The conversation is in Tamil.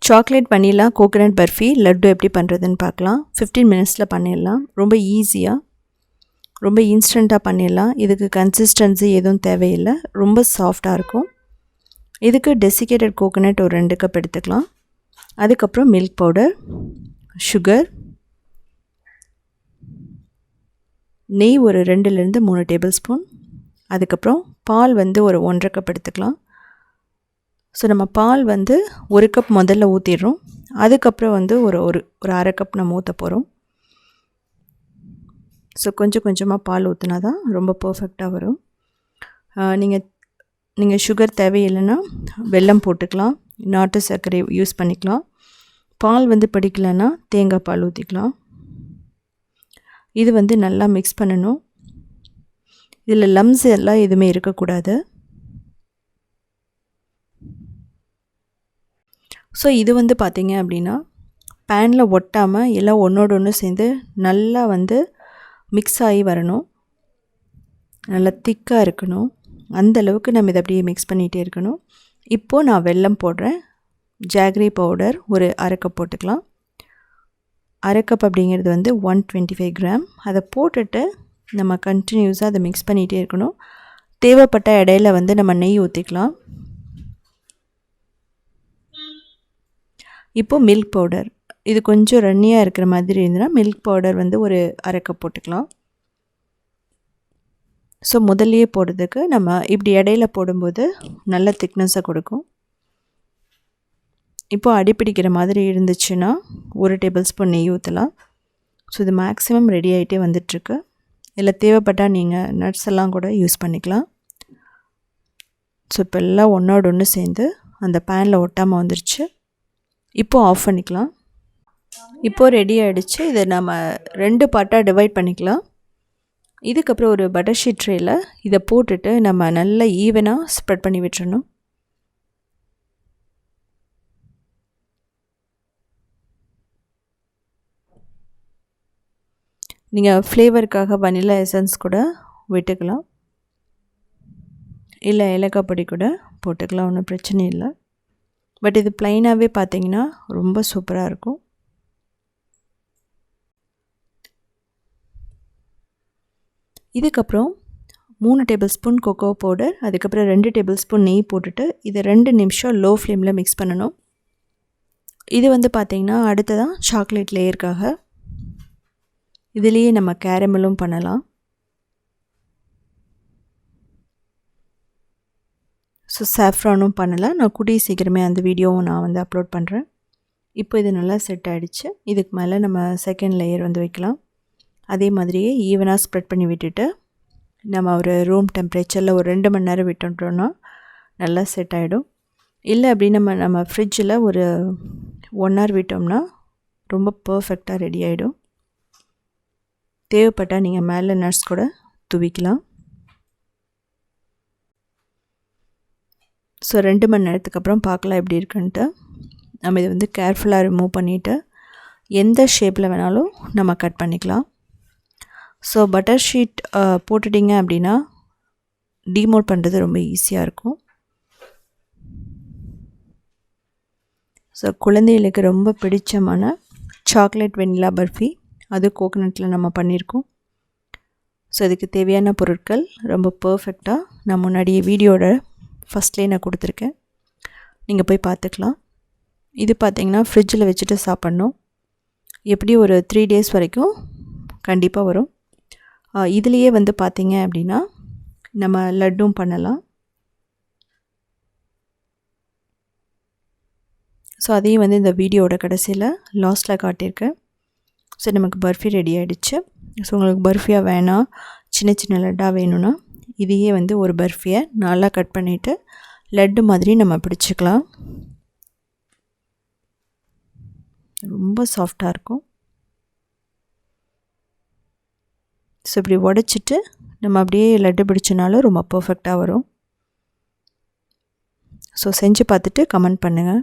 Chocolate vanilla coconut barfi laddu எப்படி பண்ணுறதுன்னு பார்க்கலாம். 15 மினிட்ஸில் பண்ணிடலாம். ரொம்ப ஈஸியாக, ரொம்ப இன்ஸ்டண்ட்டாக பண்ணிடலாம். இதுக்கு கன்சிஸ்டன்சி எதுவும் தேவையில்லை. ரொம்ப சாஃப்டாக இருக்கும். இதுக்கு டெசிகேட்டட் கோகனட் ஒரு 2 கப் எடுத்துக்கலாம். அதுக்கப்புறம் மில்க் பவுடர், சுகர், நெய் ஒரு 2லேருந்து 3 டேபிள் ஸ்பூன், அதுக்கப்புறம் பால் வந்து ஒரு 1.5 கப் எடுத்துக்கலாம். ஸோ நம்ம பால் வந்து 1 கப் முதல்ல ஊற்றிடுறோம். அதுக்கப்புறம் வந்து ஒரு 1/2 கப் நம்ம ஊற்ற போகிறோம். ஸோ கொஞ்சம் கொஞ்சமாக பால் ஊற்றினா தான் ரொம்ப பர்ஃபெக்டாக வரும். நீங்கள் சுகர் தேவையில்லைன்னா வெல்லம் போட்டுக்கலாம், நாட்டு சர்க்கரை யூஸ் பண்ணிக்கலாம். பால் வந்து பிடிக்கலைன்னா தேங்காய் பால் ஊற்றிக்கலாம். இது வந்து நல்லா மிக்ஸ் பண்ணணும். இதில் லம்ஸ் எல்லாம் எதுவுமே இருக்கக்கூடாது. ஸோ இது வந்து பார்த்திங்க அப்படின்னா பேனில் ஒட்டாமல் எல்லாம் ஒன்றோடு ஒன்று சேர்ந்து நல்லா வந்து மிக்ஸ் ஆகி வரணும். நல்லா திக்காக இருக்கணும். அந்தளவுக்கு நம்ம இதை அப்படியே மிக்ஸ் பண்ணிகிட்டே இருக்கணும். இப்போது நான் வெல்லம் போடுறேன். ஜாகரி பவுடர் ஒரு 1/2 கப் போட்டுக்கலாம். 1/2 கப் அப்படிங்கிறது வந்து 125 கிராம். அதை போட்டுட்டு நம்ம கண்டினியூஸாக அதை மிக்ஸ் பண்ணிகிட்டே இருக்கணும். தேவைப்பட்ட இடையில வந்து நம்ம நெய் ஊற்றிக்கலாம். இப்போது மில்க் பவுடர், இது கொஞ்சம் ரன்னியாக இருக்கிற மாதிரி இருந்ததுன்னா மில்க் பவுடர் வந்து ஒரு 1/2 கப் போட்டுக்கலாம். ஸோ முதல்லையே போடுறதுக்கு நம்ம இப்படி இடையில போடும்போது நல்ல திக்னஸை கொடுக்கும். இப்போது அடிப்பிடிக்கிற மாதிரி இருந்துச்சுன்னா 1 டேபிள் ஸ்பூன் நெய் ஊற்றலாம். ஸோ இது மேக்ஸிமம் ரெடி ஆகிட்டே வந்துட்டுருக்கு. இதில் தேவைப்பட்டால் நீங்கள் நட்ஸ் எல்லாம் கூட யூஸ் பண்ணிக்கலாம். ஸோ இப்போ எல்லாம் ஒன்றோடு ஒன்று சேர்ந்து அந்த பேனில் ஒட்டாமல் வந்துருச்சு. இப்போது ஆஃப் பண்ணிக்கலாம். இப்போது ரெடி ஆகிடுச்சு. இதை நம்ம 2 பார்ட்டாக டிவைட் பண்ணிக்கலாம். இதுக்கப்புறம் ஒரு பட்டர் ஷீட் ட்ரேயில் இதை போட்டுட்டு நம்ம நல்லா ஈவனாக ஸ்ப்ரெட் பண்ணி விட்டுறணும். நீங்கள் ஃப்ளேவருக்காக வனிலா எசன்ஸ் கூட விட்டுக்கலாம், இல்லை ஏலக்காய் பொடி கூட போட்டுக்கலாம், ஒன்றும் பிரச்சனை இல்லை. பட் இது ப்ளைனாகவே பார்த்தீங்கன்னா ரொம்ப சூப்பராக இருக்கும். இதுக்கப்புறம் 3 டேபிள் ஸ்பூன் கொக்கோ பவுடர், அதுக்கப்புறம் 2 டேபிள் ஸ்பூன் நெய் போட்டுட்டு இதை 2 நிமிஷம் லோ ஃப்ளேமில் மிக்ஸ் பண்ணணும். இது வந்து பார்த்திங்கன்னா அடுத்ததான் சாக்லேட் லேயருக்காக. இதுலேயே நம்ம கேரமலும் பண்ணலாம். ஸோ சாஃப்ரானும் பண்ணலாம். நான் கூடிய சீக்கிரமே அந்த வீடியோவும் நான் வந்து அப்லோட் பண்ணுறேன். இப்போ இது நல்லா செட் ஆகிடுச்சு. இதுக்கு மேலே நம்ம செகண்ட் லேயர் வந்து வைக்கலாம். அதே மாதிரியே ஈவனாக ஸ்ப்ரெட் பண்ணி விட்டுட்டு நம்ம ஒரு ரூம் டெம்பரேச்சரில் ஒரு 2 மணி நேரம் விட்டுட்டோன்னா நல்லா செட் ஆகிடும். இல்லை அப்படின்னு நம்ம ஃப்ரிட்ஜில் ஒரு 1 hour விட்டோம்னா ரொம்ப பர்ஃபெக்டாக ரெடி ஆகிடும். தேவைப்பட்டால் நீங்கள் மேலே நட்ஸ் கூட தூவிக்கலாம். ஸோ 2 மணி நேரத்துக்கு அப்புறம் பார்க்கலாம் எப்படி இருக்குன்ட்டு. நம்ம இதை வந்து கேர்ஃபுல்லாக ரிமூவ் பண்ணிவிட்டு எந்த ஷேப்பில் வேணாலும் நம்ம கட் பண்ணிக்கலாம். ஸோ பட்டர் ஷீட் போட்டுட்டிங்க அப்படின்னா டீமோல்ட் பண்ணுறது ரொம்ப ஈஸியாக இருக்கும். ஸோ குழந்தைகளுக்கு ரொம்ப பிடிச்சமான சாக்லேட் வெனிலா பர்ஃபி, அது கோகனட்டில் நம்ம பண்ணியிருக்கோம். ஸோ இதுக்கு தேவையான பொருட்கள் ரொம்ப பர்ஃபெக்டாக நான் முன்னாடியே வீடியோட ஃபஸ்ட்லேயே நான் கொடுத்துருக்கேன், நீங்கள் போய் பார்த்துக்கலாம். இது பார்த்திங்கன்னா ஃப்ரிட்ஜில் வச்சுட்டு சாப்பிட்ணும். எப்படி ஒரு 3 days வரைக்கும் கண்டிப்பாக வரும். இதுலேயே வந்து பார்த்திங்க அப்படின்னா நம்ம லட்டும் பண்ணலாம். ஸோ அதையும் வந்து இந்த வீடியோட கடைசியில் லாஸ்ட்டில் காட்டியிருக்கேன். ஸோ நமக்கு பர்ஃபி ரெடி ஆகிடுச்சு. ஸோ உங்களுக்கு பர்ஃபியாக வேணாம், சின்ன சின்ன லட்டாக வேணும்னா இதையே வந்து ஒரு பர்ஃபியை நல்லா கட் பண்ணிவிட்டு லட்டு மாதிரி நம்ம பிடிச்சிக்கலாம். ரொம்ப சாஃப்டாக இருக்கும். ஸோ இப்படி உடச்சிட்டு நம்ம அப்படியே லட்டு பிடிச்சனாலும் ரொம்ப பர்ஃபெக்டாக வரும். ஸோ செஞ்சு பார்த்துட்டு கமெண்ட் பண்ணுங்கள்.